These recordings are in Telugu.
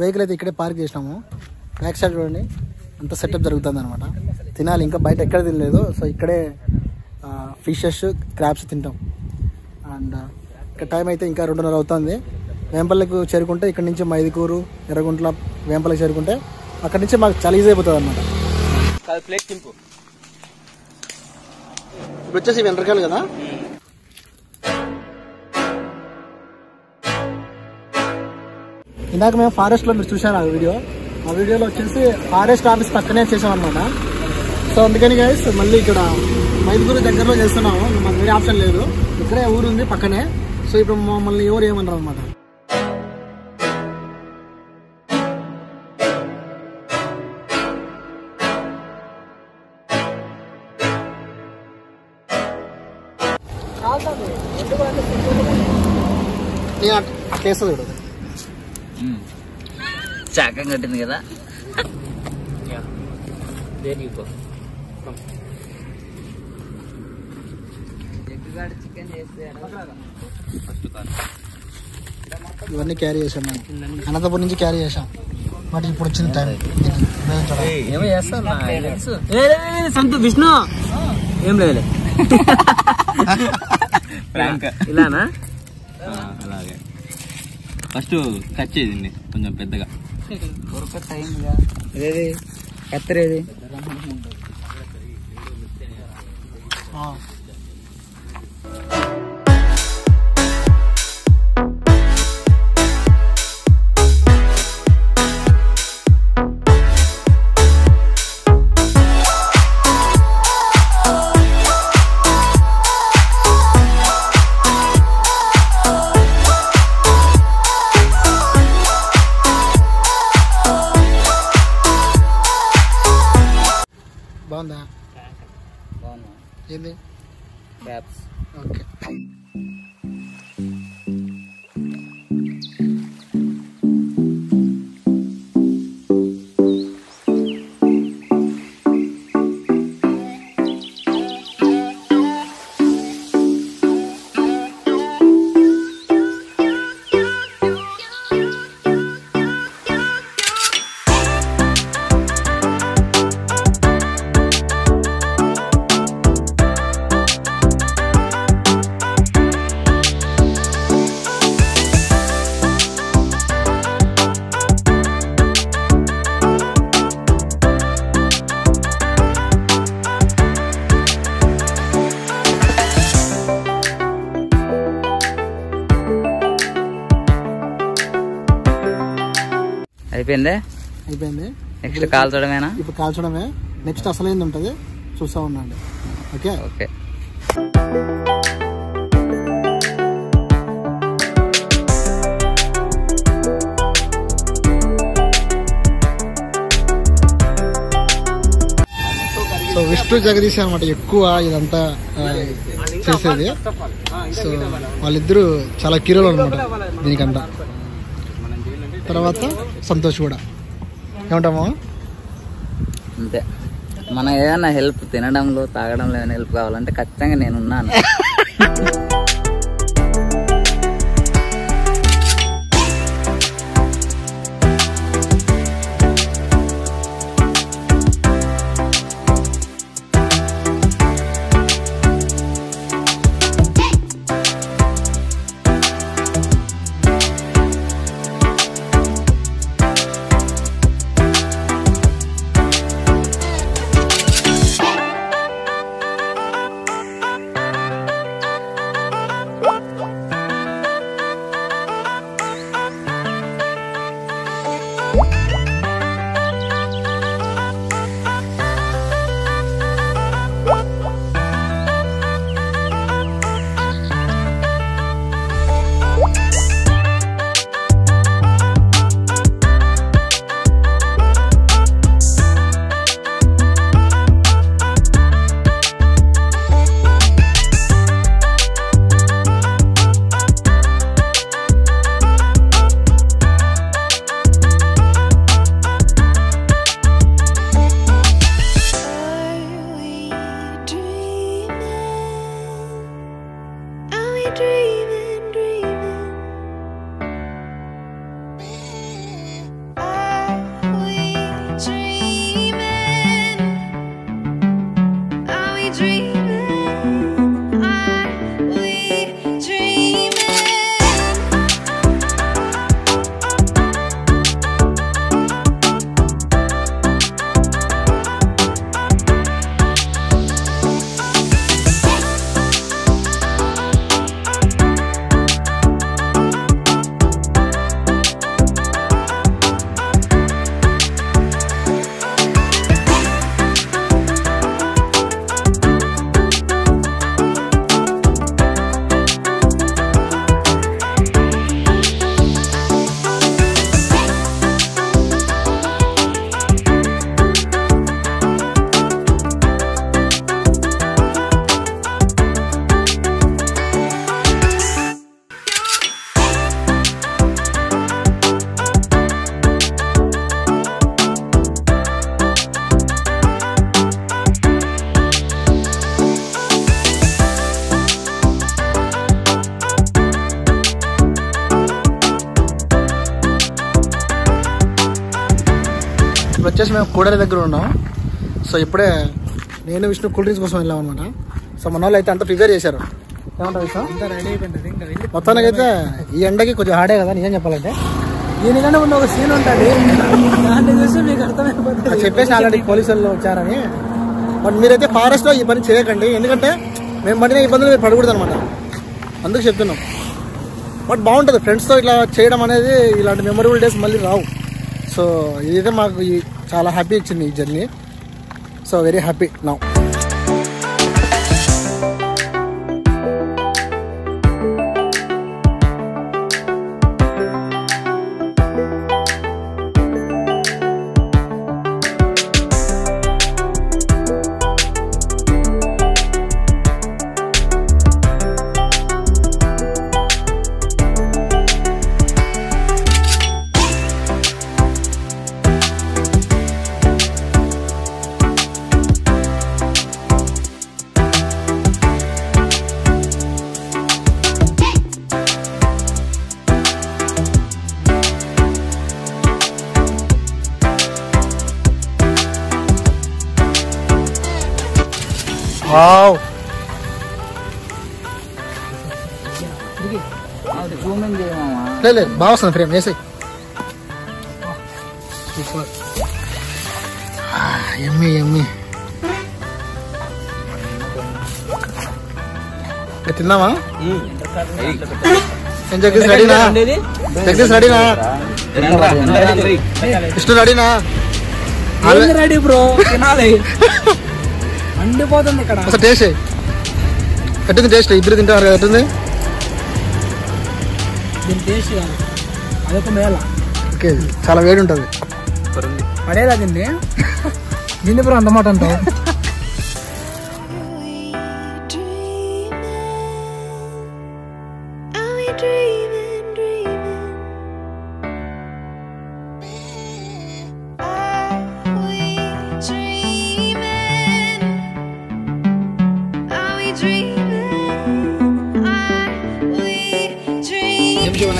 వెహికల్ అయితే ఇక్కడే పార్క్ చేసినాము. బ్యాక్ సైడ్ చూడండి అంత సెటప్ జరుగుతుంది అనమాట. తినాలి, ఇంకా బయట ఎక్కడ తినలేదు. సో ఇక్కడే ఫిషెస్ క్రాబ్స్ తింటాం. అండ్ ఇక్కడ టైం అయితే ఇంకా 2:30 అవుతుంది. వేంపల్లికి చేరుకుంటే ఇక్కడ నుంచి మైదుకూరు, ఎర్రగుంట్ల, వేంపల్లికి చేరుకుంటే అక్కడ నుంచి మాకు చాలా ఈజీ అయిపోతుంది అనమాట. ఇప్పుడు వచ్చేసి వెనకాల కదా. ఇందాక మేము ఫారెస్ట్లో మీరు చూసారు ఆ వీడియోలో వచ్చేసి ఫారెస్ట్ ఆఫీస్ పక్కనే చేసాం అనమాట. సో అందుకని గైస్ మళ్ళీ ఇక్కడ మైదుకూరు దగ్గరలో చేస్తున్నాము. మాకు వేరే ఆప్షన్ లేదు, ఇక్కడే ఊరు ఉంది పక్కనే. సో ఇప్పుడు మమ్మల్ని ఎవరు ఏమన్నారు అనమాట. అట్లేస్తుంది చూడదు, చాకం కట్టింది కదా. ఇవన్నీ క్యారీ చేసాం మనం, అనంతపురం నుంచి క్యారీ చేసాం. బట్ ఇప్పుడు వచ్చింది టైం. సంతు విష్ణు ఏం లేదు ఇలానా. అలాగే ఫస్ట్ కట్ చేయండి కొంచెం పెద్దగా. ఇదేది కత్తరేది బాగుందా? ఏంది క్యాప్స్. ఓకే. అయిపోయింది. నెక్స్ట్ కాల్చడమేనా? ఇప్పుడు కాల్చడమే. నెక్స్ట్ అసలైంది ఉంటుంది, చూస్తూ ఉండండి. Okay okay. So Vishnu Jagadish అనమాట ఎక్కువ ఇదంతా చేసేది. సో వాళ్ళిద్దరూ చాలా కీరోలు అనమాట దీనికంతా. తర్వాత సంతోష్ కూడా. ఏమంటామో అంతే. మన ఏదైనా హెల్ప్ తినడంలో తాగడంలో ఏమైనా హెల్ప్ కావాలంటే ఖచ్చితంగా నేనున్నాను. వచ్చేసి మేము కూడలి దగ్గర ఉన్నాం. సో ఇప్పుడే నేను విష్ణు కూల్ డ్రింక్స్ కోసం వెళ్ళాం అనమాట. సో మన వాళ్ళు అయితే అంతా ప్రిపేర్ చేశారు. ఏమంటారు మొత్తానికి అయితే ఈ ఎండకి కొంచెం హాడే కదా నిజం చెప్పాలంటే. దీనికన్నా ఉన్న ఒక సీన్ ఉంటుంది, దాన్ని చూసి మీకు అర్థమైపోతుంది. చెప్పేసి ఆల్రెడీ పోలీసులు వచ్చారని. బట్ మీరైతే ఫారెస్ట్ లో ఈ పని చేయకండి, ఎందుకంటే మేము పడిన ఇబ్బందులు మీరు పడకూడదు అనమాట. అందుకు చెప్తున్నాం. బట్ బాగుంటుంది ఫ్రెండ్స్తో ఇట్లా చేయడం అనేది. ఇలాంటి మెమొరబుల్ డేస్ మళ్ళీ రావు. సో ఇదైతే మాకు చాలా హ్యాపీ ఇచ్చింది ఈ journey. So very happy now. Wow, లేదు బాగా వస్తుంది ఫ్రేమ్ వేసి. ఎమ్మి ఎమ్మి తిందామా? జగదీష్ రెడీనా? జగదీష్ రెడీనా? విష్ణు రెడీనా? రెడీ బ్రో, తినాలి. అండిపోతుంది ఇక్కడ. అసలు టేస్ట్ ఎట్టుంది? టేస్ట్ ఇద్దరు తింటారు కదా, ఎట్టుంది? దీని టేస్ట్ కాదు, అదొక మేళ. ఓకే, చాలా వేడి ఉంటుంది. పడేలా దీన్ని దీన్ని బ్రో అన్నమాట అంటావు.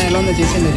ఎలా ఉందో చేసింది.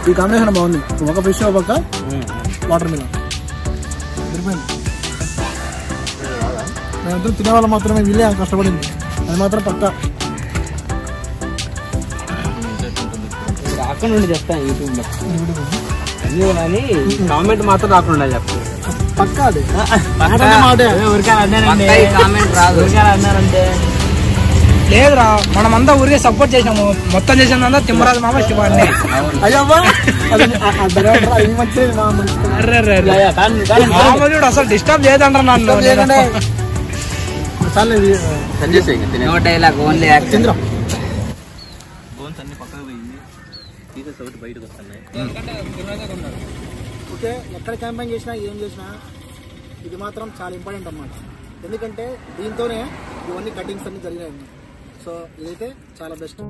ఈ కాంబినేషన్ బాగుంది. ఒక ఫిష్ ఒక వాటర్ మిలన్ సరిపోయింది. మేమందరం తినేవాళ్ళం మాత్రమే, వీళ్ళే కష్టపడింది. అది మాత్రం పక్కా. అక్కడ నుండి చెప్తాను యూట్యూబ్ లో కానీ కామెంట్ మాత్రం రాకుండా చెప్తాను. పక్కా అది అన్నారంటే లేదురా, మనమంతా ఊరికే సపోర్ట్ చేసినాము. మొత్తం చేసినంతా తిమ్మరాజు మామ శివాన్ని. మామూలు అసలు డిస్టర్బ్ చేయదంటారు నన్ను. ఓకే, ఎక్కడ క్యాంపింగ్ చేసినా ఏం చేసినా ఇది మాత్రం చాలా ఇంపార్టెంట్ అన్నమాట. ఎందుకంటే దీంతోనే ఇవన్నీ కటింగ్స్ అన్ని జరిగాయి. సో ఇదైతే చాలా బెస్ట్.